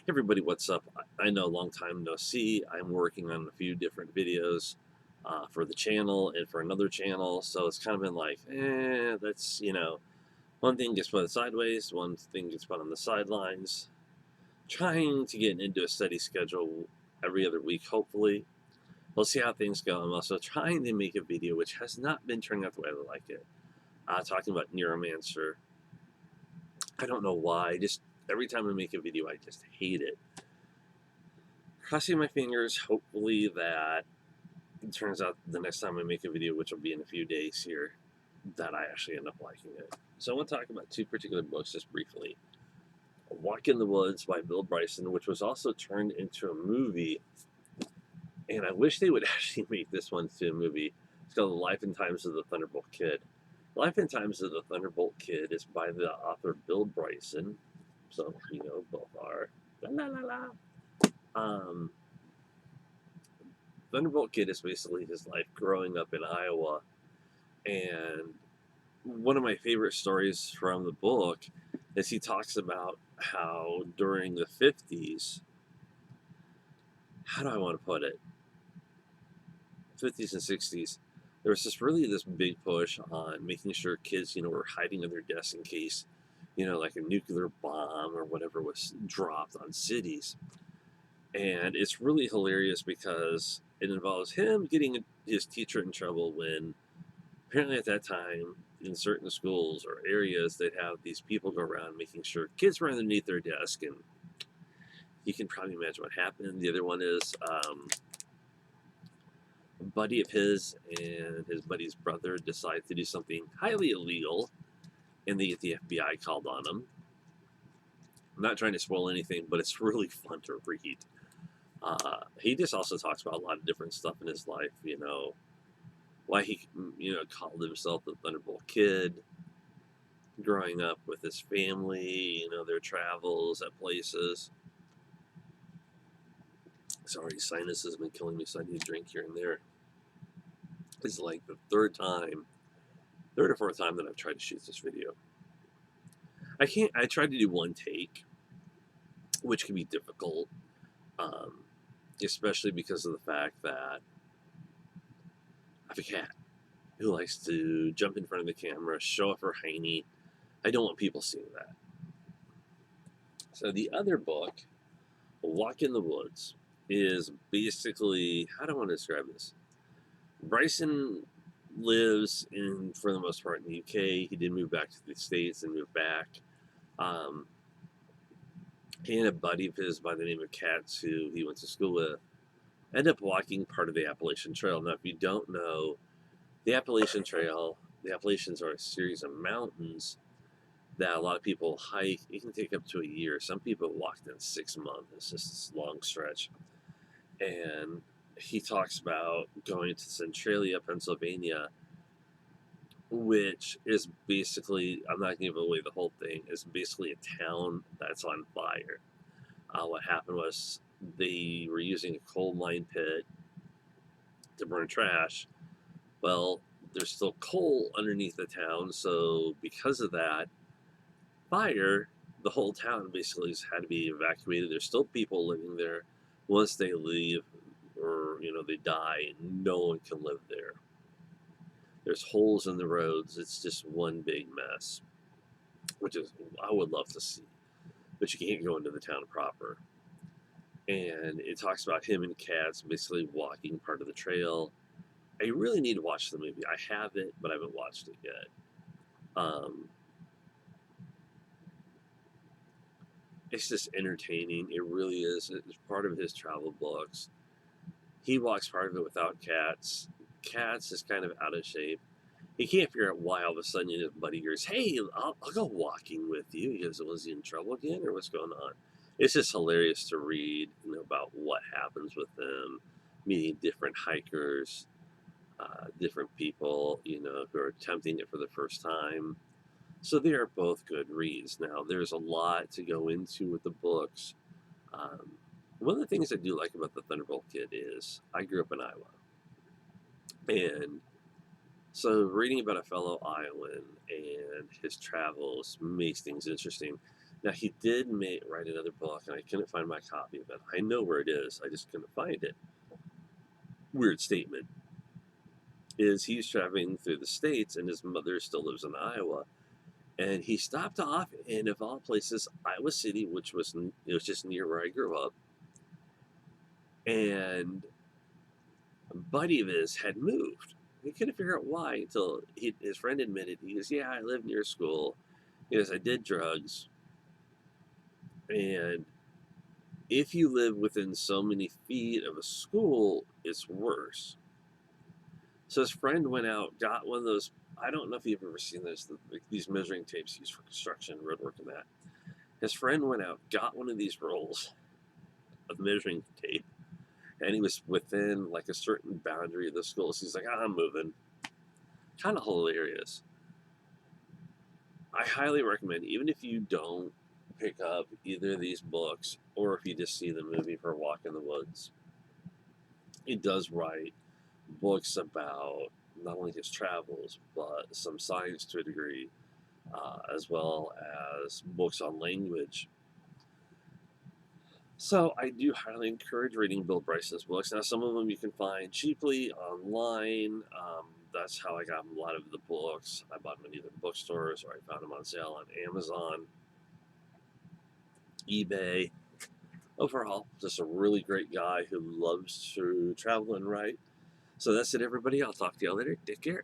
Everybody, what's up? I know, long time no see. I'm working on a few different videos for the channel and for another channel, so it's kind of been like, that's, one thing gets put sideways, one thing gets put on the sidelines. Trying to get into a steady schedule every other week, hopefully. We'll see how things go. I'm also trying to make a video which has not been turning out the way I would like it. Talking about Neuromancer. I don't know why. Just every time I make a video, I just hate it. Crossing my fingers, hopefully that it turns out the next time I make a video, which will be in a few days here, that I actually end up liking it. So I want to talk about two particular books just briefly. A Walk in the Woods by Bill Bryson, which was also turned into a movie, and I wish they would actually make this one to a movie. It's called The Life and Times of the Thunderbolt Kid. Life and Times of the Thunderbolt Kid is by the author Bill Bryson, so both are. La la la la. Um, Thunderbolt Kid is basically his life growing up in Iowa. And one of my favorite stories from the book is he talks about how during the 50s, how do I want to put it? 50s and 60s, there was this big push on making sure kids, were hiding in their desks in case, like a nuclear bomb or whatever was dropped on cities. And it's really hilarious because it involves him getting his teacher in trouble when apparently at that time in certain schools or areas they'd have these people go around making sure kids were underneath their desk, and you can probably imagine what happened. The other one is a buddy of his and his buddy's brother decide to do something highly illegal, and they get the FBI called on them. I'm not trying to spoil anything, but it's really fun to read. He just also talks about a lot of different stuff in his life, why he, called himself the Thunderbolt Kid, growing up with his family, their travels at places. Sorry, sinus has been killing me, so I need a drink here and there. It's like the third or fourth time that I've tried to shoot this video. I tried to do one take, which can be difficult, especially because of the fact that I have a cat who likes to jump in front of the camera, show off her hiney. I don't want people seeing that. So the other book, A Walk in the Woods, is basically, how do I want to describe this? Bryson lives for the most part, in the UK. He did move back to the States and move back. He and a buddy of his by the name of Katz, who he went to school with, end up walking part of the Appalachian Trail. Now, if you don't know, the Appalachian Trail, the Appalachians are a series of mountains that a lot of people hike. It can take up to a year. Some people walked in 6 months. It's just this long stretch. And he talks about going to Centralia, Pennsylvania, which is basically, I'm not going to give away the whole thing, is basically a town that's on fire. What happened was they were using a coal mine pit to burn trash. Well, there's still coal underneath the town, so because of that fire, the whole town basically has had to be evacuated. There's still people living there. Once they leave or they die, no one can live there. There's holes in the roads. It's just one big mess, which is I would love to see, but you can't go into the town proper. And it talks about him and Katz basically walking part of the trail. I really need to watch the movie. I have it, but I haven't watched it yet. It's just entertaining. It really is. It's part of his travel books. He walks part of it without Katz. Katz is kind of out of shape. He can't figure out why all of a sudden his buddy goes, "Hey, I'll go walking with you." He goes, "Was he in trouble again, or what's going on?" It's just hilarious to read, about what happens with them, meeting different hikers, different people, who are attempting it for the first time. So they are both good reads. Now, there's a lot to go into with the books. One of the things I do like about the Thunderbolt Kid is I grew up in Iowa. And so reading about a fellow Iowan and his travels makes things interesting. Now, he did write another book, and I couldn't find my copy of it. I know where it is, I just couldn't find it. Weird statement. Is he's traveling through the States, and his mother still lives in Iowa. And he stopped off in, of all places, Iowa City, which was it was just near where I grew up. And a buddy of his had moved. He couldn't figure out why until his friend admitted. He goes, "Yeah, I live near school." He goes, "I did drugs, and if you live within so many feet of a school, it's worse." So his friend went out, got one of those. I don't know if you've ever seen this, these measuring tapes used for construction, roadwork, and that. His friend went out, got one of these rolls of measuring tape, and he was within like a certain boundary of the school. So he's like, "I'm moving." Kind of hilarious. I highly recommend, even if you don't pick up either of these books, or if you just see the movie for a walk in the woods, it does write books about not only his travels, but some science to a degree, as well as books on language. So I do highly encourage reading Bill Bryson's books. Now, some of them you can find cheaply online. That's how I got a lot of the books. I bought them in either bookstores or I found them on sale on Amazon, eBay. Overall, just a really great guy who loves to travel and write. So that's it, everybody. I'll talk to you all later. Take care.